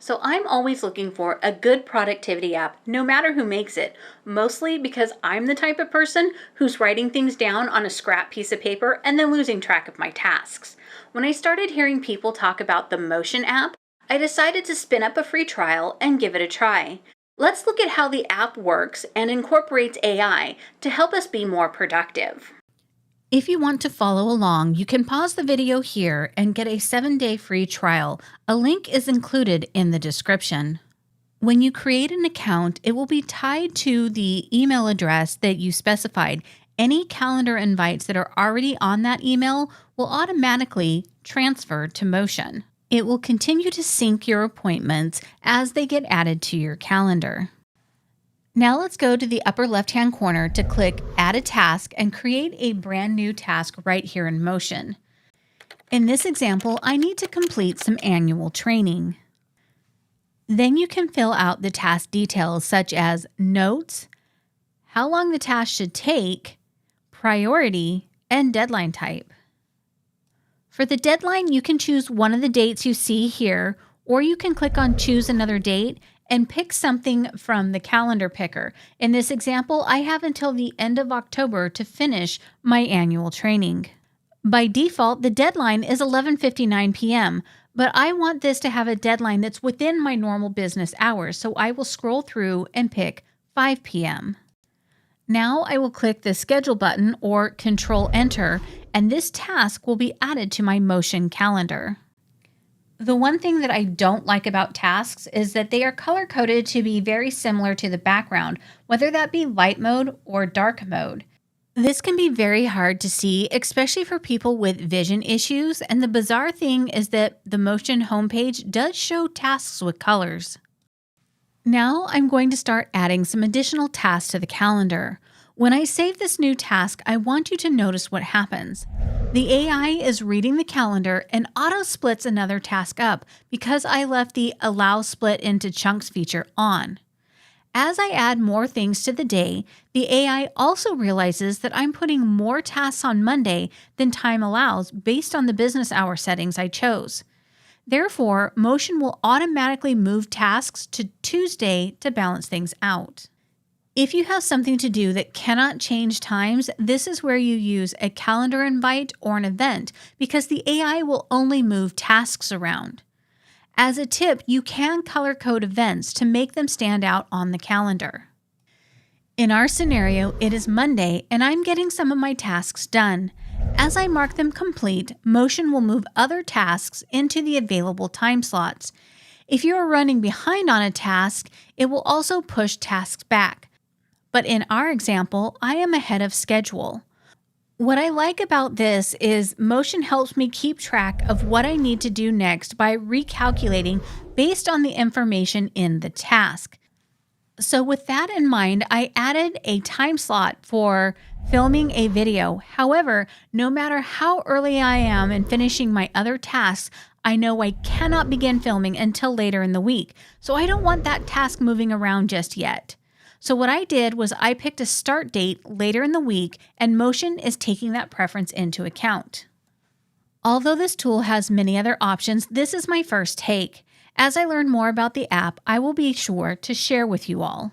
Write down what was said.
So I'm always looking for a good productivity app, no matter who makes it, mostly because I'm the type of person who's writing things down on a scrap piece of paper and then losing track of my tasks. When I started hearing people talk about the Motion app, I decided to spin up a free trial and give it a try. Let's look at how the app works and incorporates AI to help us be more productive. If you want to follow along, you can pause the video here and get a 7-day free trial. A link is included in the description. When you create an account, it will be tied to the email address that you specified. Any calendar invites that are already on that email will automatically transfer to Motion. It will continue to sync your appointments as they get added to your calendar. Now let's go to the upper left-hand corner to click Add a Task and create a brand new task right here in Motion. In this example, I need to complete some annual training. Then you can fill out the task details such as notes, how long the task should take, priority, and deadline type. For the deadline, you can choose one of the dates you see here, or you can click on Choose Another Date and pick something from the calendar picker. In this example, I have until the end of October to finish my annual training. By default, the deadline is 11:59 p.m., but I want this to have a deadline that's within my normal business hours, so I will scroll through and pick 5 p.m. Now I will click the Schedule button or Control Enter, and this task will be added to my Motion calendar. The one thing that I don't like about tasks is that they are color-coded to be very similar to the background, whether that be light mode or dark mode. This can be very hard to see, especially for people with vision issues, and the bizarre thing is that the Motion homepage does show tasks with colors. Now I'm going to start adding some additional tasks to the calendar. When I save this new task, I want you to notice what happens. The AI is reading the calendar and auto-splits another task up because I left the Allow Split into Chunks feature on. As I add more things to the day, the AI also realizes that I'm putting more tasks on Monday than time allows based on the business hour settings I chose. Therefore, Motion will automatically move tasks to Tuesday to balance things out. If you have something to do that cannot change times, this is where you use a calendar invite or an event because the AI will only move tasks around. As a tip, you can color code events to make them stand out on the calendar. In our scenario, it is Monday and I'm getting some of my tasks done. As I mark them complete, Motion will move other tasks into the available time slots. If you are running behind on a task, it will also push tasks back. But in our example, I am ahead of schedule. What I like about this is Motion helps me keep track of what I need to do next by recalculating based on the information in the task. So with that in mind, I added a time slot for filming a video. However, no matter how early I am in finishing my other tasks, I know I cannot begin filming until later in the week. So I don't want that task moving around just yet. So what I did was I picked a start date later in the week, and Motion is taking that preference into account. Although this tool has many other options, this is my first take. As I learn more about the app, I will be sure to share with you all.